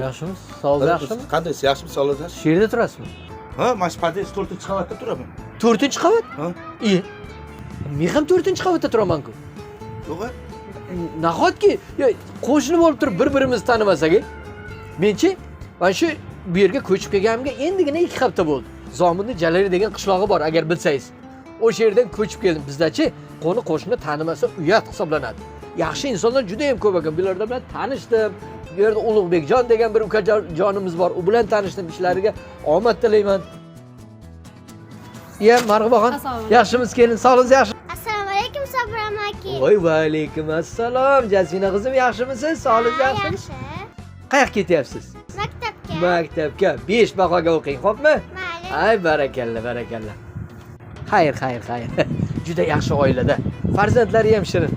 Yaxshimiz? Sog'liq yaxshimi? Qandaysiz? Yaxshimisiz? Sog'liq? Shu yerda turasizmi? Ha, mana shu pod'ezd 4-qavatda turaman. 4-qavat? Ha? Men ham 4-qavatda turaman-ku. Yo'q-a? Nahotki, qo'shni bo'lib turib bir-birimizni tanimasak, menchi mana shu bu yerga ko'chib kelganimga endigina 2 hafta bo'ldi. Zominning Jalari degan qishlog'i bor, agar bilsangiz. O'sha yerdan ko'chib keldim. Bizdachi qo'ni-qo'shni tanimasa uyat hisoblanadi. Yaxshi insonlar juda ham ko'p ekan. Bulardan bilan tanishdim. Bu yerda Ulug'bekjon degan bir ukajonimiz bor. U bilan tanishdim. Ishlariga omad tilayman. Marhaban. Yaxshimiz, kelin. Sog'ligingiz yaxshi? Assalomu alaykum Sabram aka. Voy, va alaykum assalom. Jasina qizim, yaxshimisiz? Sog'ligingiz yaxshimi? Yaxshi. Qayerga ketyapsiz? Maktabga. Maktabga 5 bahoga o'qing, xo'pmi? Mayli. Ay, barakalla. Xayr. Juda yaxshi oilada. Farzandlari ham shirin.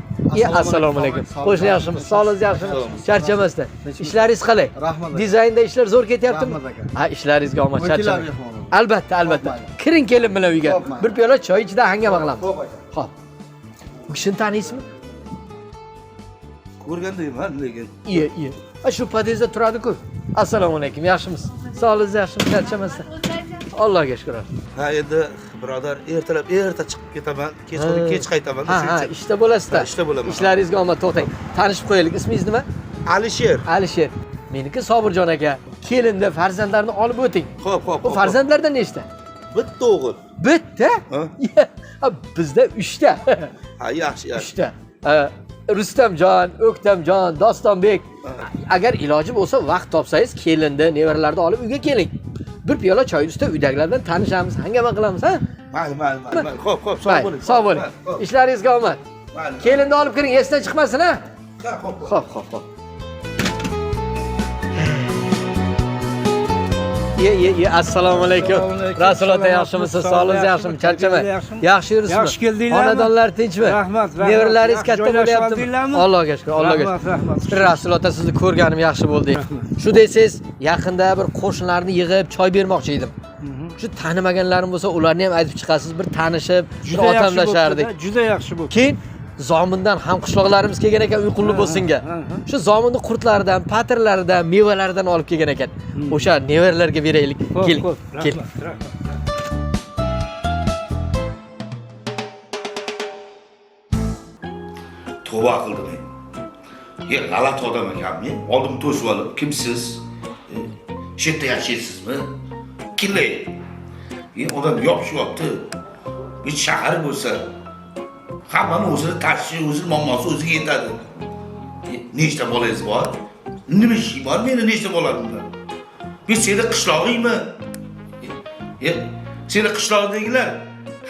Assalomu alaykum. Qo'shni yaxshimisiz? Sog'ligingiz yaxshimi? Charchamasdan. Ishlaringiz qalay? Rahmat. Dizaynda ishlar zo'r ketyaptimi? Rahmat aka. Ha, ishlaringizga omad, charchamang. mehmonim. Albatta. Kiring kelin bilan uyga. Xo'p, Bir piyola choy ichida hangama qilamiz. Xo'p aka. Xo'p. Bu kishini taniysizmi? Ko'rgandayman, lekin. Iya. Shu pod'ezdda turadi-ku. Assalomu alaykum. Yaxshimisiz? Sog'ligingiz yaxshimi? Charchamasdan. Allohga shukr. Ha, endi birodar, erta chiqib ketaman, kech qaytaman. Ha, ishda bo'lasizda. Ishda bo'laman. Ishlaringizga omad, to'xtang. Tanishib qo'yaylik. Ismingiz nima? Alisher. Meniki Sobirjon aka. Kelinda farzandlarni olib o'ting. Xo'p. Bu farzandlardan nechta? Bitta o'g'il. Bitta? Ha, bizda 3 ta. Ha, yaxshi. 3 ta. Rustamjon, O'ktamjon, Dostonbek. Agar iloji bo'lsa, vaqt topsangiz, kelinda, nevaralarni olib uyga keling. Bir piyola choy ustida uydagilardan tanishamiz, hangama qilamiz, ha? Mayli. Xo'p, Sog' bo'ling. Ishlaringizga omad. Mayli. Kelinni olib kiring, esdan chiqmasin, ha? Xo'p. Assalomu alaykum. Rasul ota, yaxshimisiz? Sog'ligingiz yaxshimi? Charchamang. Yaxshi yuribsizmi? Yaxshi keldinglarmi? Xonadonlar tinchmi? Rahmat. Nevaralaringiz katta bo'lyaptimi? Joylashib Allohga shukr. Rahmat. Rasul ota, sizni ko'rganim yaxshi bo'ldi. Shu desangiz, yaqinda bir qo'shnilarni yig'ib choy bermoqchi edim. Shu tanimaganlarim bo'lsa, ularni ham aytib chiqasiz, bir tanishib, bir otamlashardik. Juda yaxshi bo'ldi. Keyin Zomindan ham qishloqlarimiz kelgan ekan, uyquli bo'lsinga. Shu Zominning qurtlaridan, patirlaridan, mevalaridan olib kelgan ekan. O'sha nevaralarga beraylik. Keling. Tavba qildim. G'alati odam ekanman. Oldim to'sib olib, kimsiz? Shu yerda yashaysizmi? Kimlar? Odam yopshyapti. Bir shahar bo'lsa, hammani o'zini tashishi, o'zini muammosi o'ziga yetadi. Nechta bolangiz bor? Nima ishi bor? Meni nechta bolalim bor? Biz seni qishlog'ingmi? Seni qishlog'dagilar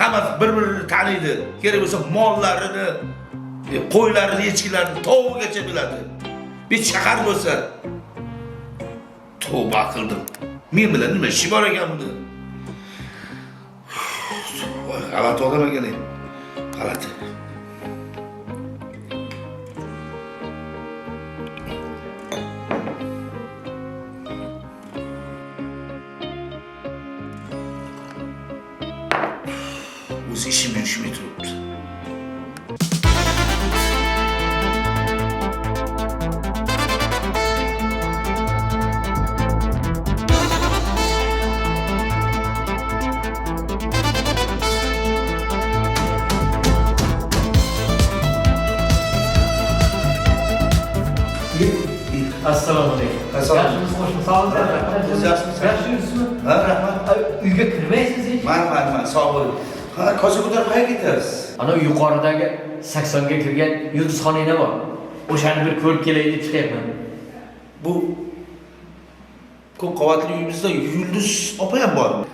hammasi bir-birini taniydi. Kerak bo'lsa mollarini, qo'ylarini, echkilarini tovugacha biladi. Bir shahar bo'lsa, tavba qildim. Men bilan nima ishi bor ekan buni? G'alati odam ekan. G'alati. O'zi ishim yurishmay turibdi. Assalomu alaykum. Yaxshimisiz? Qo'shni sog'ligingiz yaxshimi? Yaxshimisizmi? Ha, rahmat. Uyga kirmaysiz hech? Mana, sog' bo'ling. Ha, kosa ko'tarib qayerga ketasiz? Ana yuqoridagi 80 ga kirgan yulduzxona bor. O'shani bir ko'rib kelay deb chiqyapman. Bu ko'p qavatli uyimizda Yulduz opa ham bormi?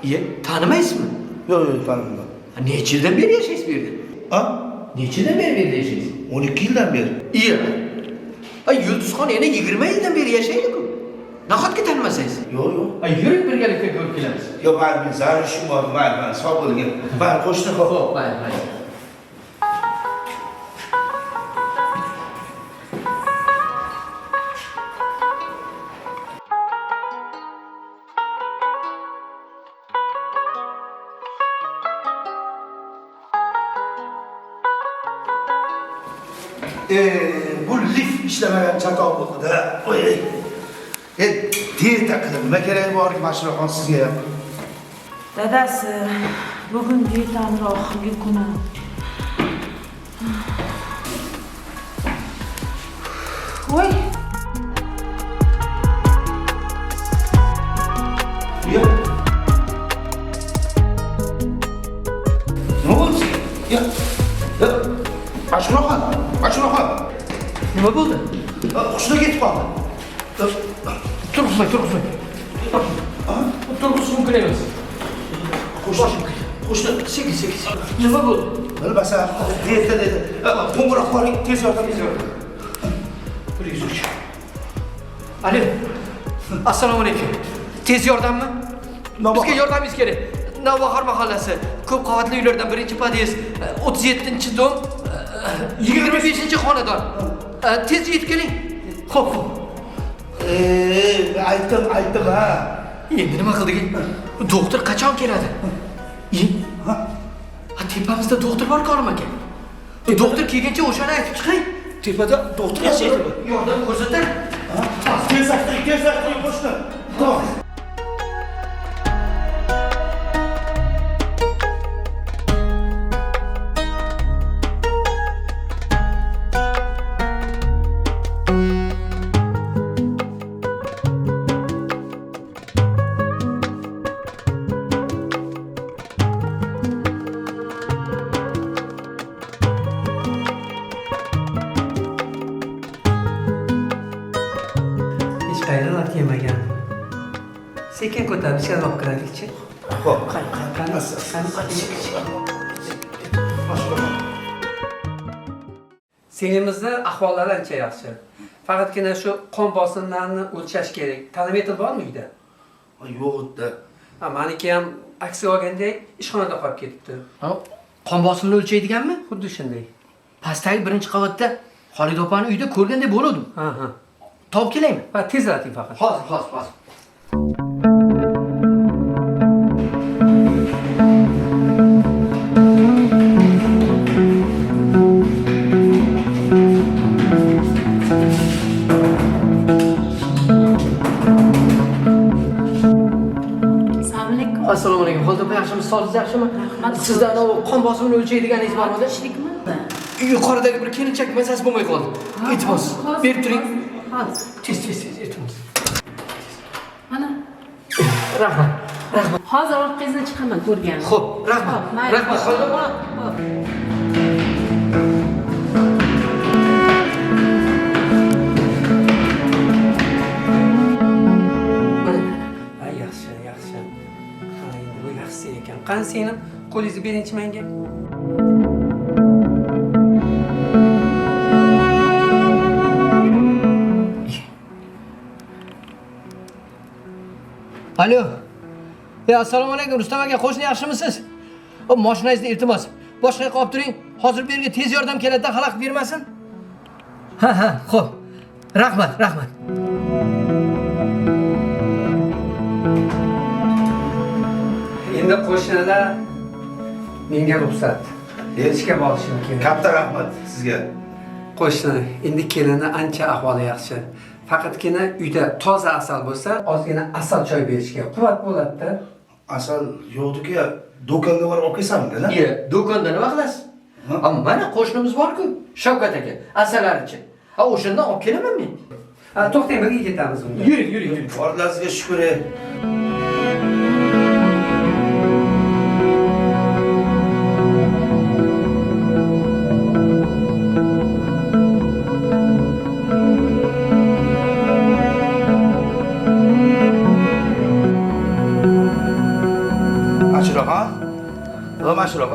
Tanimaysizmi? Yo'q, taniyman. Necha yildan beri yashaysiz bu yerda? Ha? Necha yildan beri bu yerda yashaysiz? 12 yildan beri. Yulduzxon yana 20 yildan beri yashaydi-ku. Nahotki tanimasangiz? Yo'q. Yuring birgalikda ko'rib kelamiz. Yo'q, men zarur ishim bor, men sog' bo'ling. Men qo'shni Xo'p, mayli. Bu lift ishlamagan chatoq bo'ldi-da. Diyeta qilib, nima keragi bor Mashruqxon sizga? Dadasi, bugun dietamning oxirgi kuni. Voy, Ya. Nima bo'ldi sizga? Ya. Mashruqxon. Nima bo'ldi? Hushlar ketib qoldi. Turg'izmang. Turg'izish mumkin emas. Hushlar Sekin. Nima bo'ldi? bilmasa diyeta dedi. Qo'ng'iroq qo'ying, tez yordam. Alo. Assalomu alaykum. Tez yordammi? Bizga yordamingiz kerak. Navbahor mahallasi, ko'p qavatli uylardan birinchi podyezd, 37-dom, 25-xonadon. Tez yetib keling. Xo'p. Aytdim ha. Endi nima qildik? Doktor qachon keladi? Ha, tepamizda doktor bor Korim aka. Doktor kelguncha o'shani aytib chiqay. Tepada doktor yashaydi. Yordam ko'rsatar. Tez vaqtda qo'shni. Tamam. Hech qayerdan ot yemagan. Sekin ko'tarib ichkari olib kiraylikchi. Xo'p. Singlimizni ahvollari ancha yaxshi. Faqatgina shu qon bosimlarini o'lchash kerak. Tanometr bormi uyda? Yo'q-da. Ha, meniki ham aksiga olgandek ishxonada qolib ketibdi. Qon bosimini o'lchaydiganmi? Xuddi shunday. Pastdagi birinchi qavatda Xolid opani uyda ko'rgandek bo'ldim. Ha. Topib kelaymi? Va tezlating faqat. Hozir. Assalomu alaykum. Xolid opa, yaxshimisiz? Sog'ligingiz yaxshimi? Rahmat. Sizdan o qon bosimini o'lchaydiganingiz bormi? Tinchlikmi? Yuqoridagi bir kelinchak mazasi bo'lmay qoldi. Iltimos, berib turing. Hozir. Tez, iltimos. Mana. Rahmat. Hozir orqangizdan chiqaman ko'rganim. Xo'p, rahmat. Rahmat, Xolid opa. Yaxshi. Ha, endi bu yaxshi ekan. Qani sening qo'lingizni beringchi menga. Alo. Assalomu alaykum. Rustam aka, qo'shni yaxshimisiz? Mashinangizni iltimos. Boshqa yoqqa olib turing. Hozir bu yerga tez yordam keladi-da, xalaqit bermasin. Ha, xo'p. Rahmat. Endi qo'shnilar menga ruxsat. Ishga borishim kerak. Katta rahmat sizga. Qo'shni, endi kelinni ancha ahvoli yaxshi. Faqatgina uyda toza asal bo'lsa, ozgina asal choy berishga quvvat bo'ladi-da. Asal yo'qdi-ku, do'konga borib olib kelsammi-da? Do'konda nima qilasiz? Mana qo'shnimiz bor-ku, Shavkat aka, asalarichi. O'shandan olib kelaman men. To'xtang, birga ketamiz unda. Yuring. Orlariga shukr. Mashruq.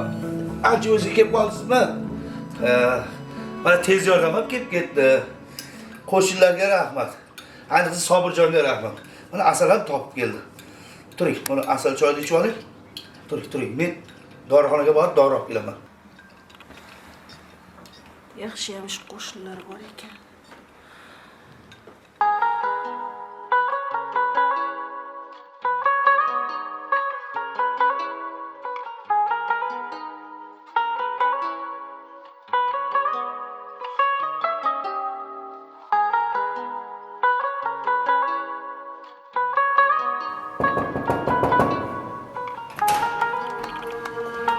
Ancha o'zi kelib qoldingizmi? Mana tez yordam olib kelib ketdi. Qo'shnilarga rahmat. Ayniqsa Sobirjonga rahmat. Mana asal ham topib keldi. Turing, mana asal choyni ichib oling. Turing. Men dorixonaga borib dori olib kelaman. Yaxshiyam shu qo'shnilar bor ekan.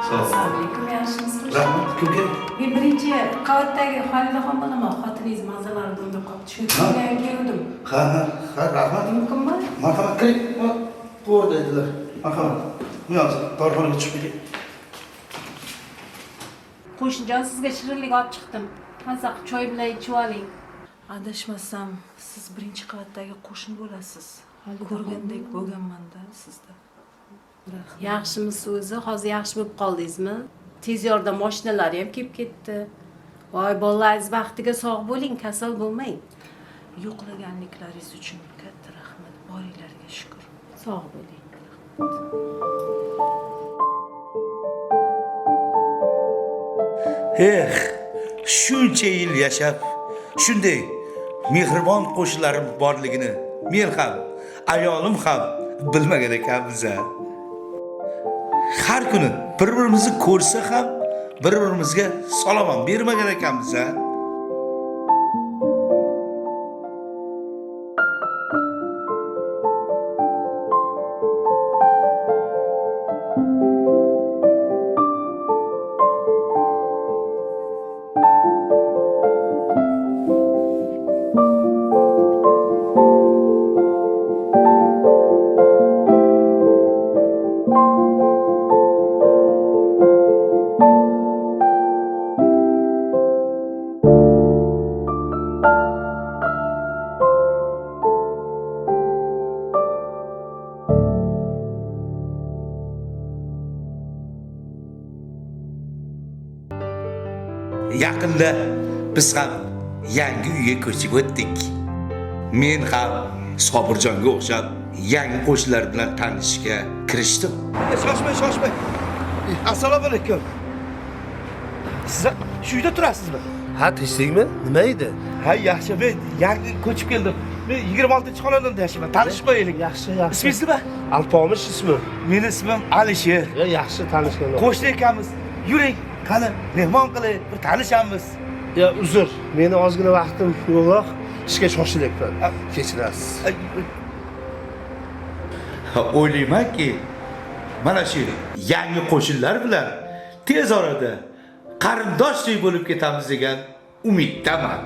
Sağ ol. Assalomu alaykum, yaxshimisizlar? Rahmat, kim kerak? Men birinchi qavatdagi Xolidaxon bo'laman. Xotiningiz mazalari bo'ldi qoldi. Shu yerga keldim. Ha, rahmat. Mumkinmi? Marhamat, kiring. To'g'ri dedilar. Marhamat. Bu yoqda dorixonaga chiqib keting. Qo'shnijon, sizga shirinlik olib chiqdim. Maza choy bilan ichib oling. Adashmasam, siz birinchi qavatdagi qo'shni bo'lasiz. Ko'rgandek bo'lganman-da sizda. Yaxshimisiz o'zi? Hozir yaxshi bo'lib qoldingizmi? Tez yordam mashinalari ham kelib ketdi. Voy, bolalaringiz vaqtiga sog' bo'ling, kasal bo'lmang. Yo'qlaganliklaringiz uchun katta rahmat. Boringlarga shukr. Sog' bo'ling. Shuncha yil yashab, shunday mehribon qo'shnilarim borligini men ham, ayolim ham bilmagan ekanmiz. Har kuni bir-birimizni ko'rsa ham bir-birimizga salom ham bermagan ekanmiz. Yaqinda biz ham yangi uyga ko'chib o'tdik. Men ham Sobirjonga o'xshab yangi qo'shnilar bilan tanishishga kirishdim. Shoshmang. Assalomu alaykum. Siz shu uyda turasizmi? Ha, tinchlikmi? Nima edi? Ha, yaxshi. Men yangi ko'chib keldim. Men 26-xonadonda yashayman. Tanishmaylik. Yaxshi. Ismingiz nima? Alpomish ismi. Meni ismim Alisher. Yaxshi tanishgan. Qo'shni ekanmiz. Yuring, qani mehmon qilib, bir tanishamiz. Uzr. Meni ozgina vaqtim yo'qroq. Ishga shoshilyapman. Kechirasiz. O'ylaymanki, mana shu yangi qo'shinlar bilan tez orada qarindoshdek bo'lib ketamiz degan umiddaman.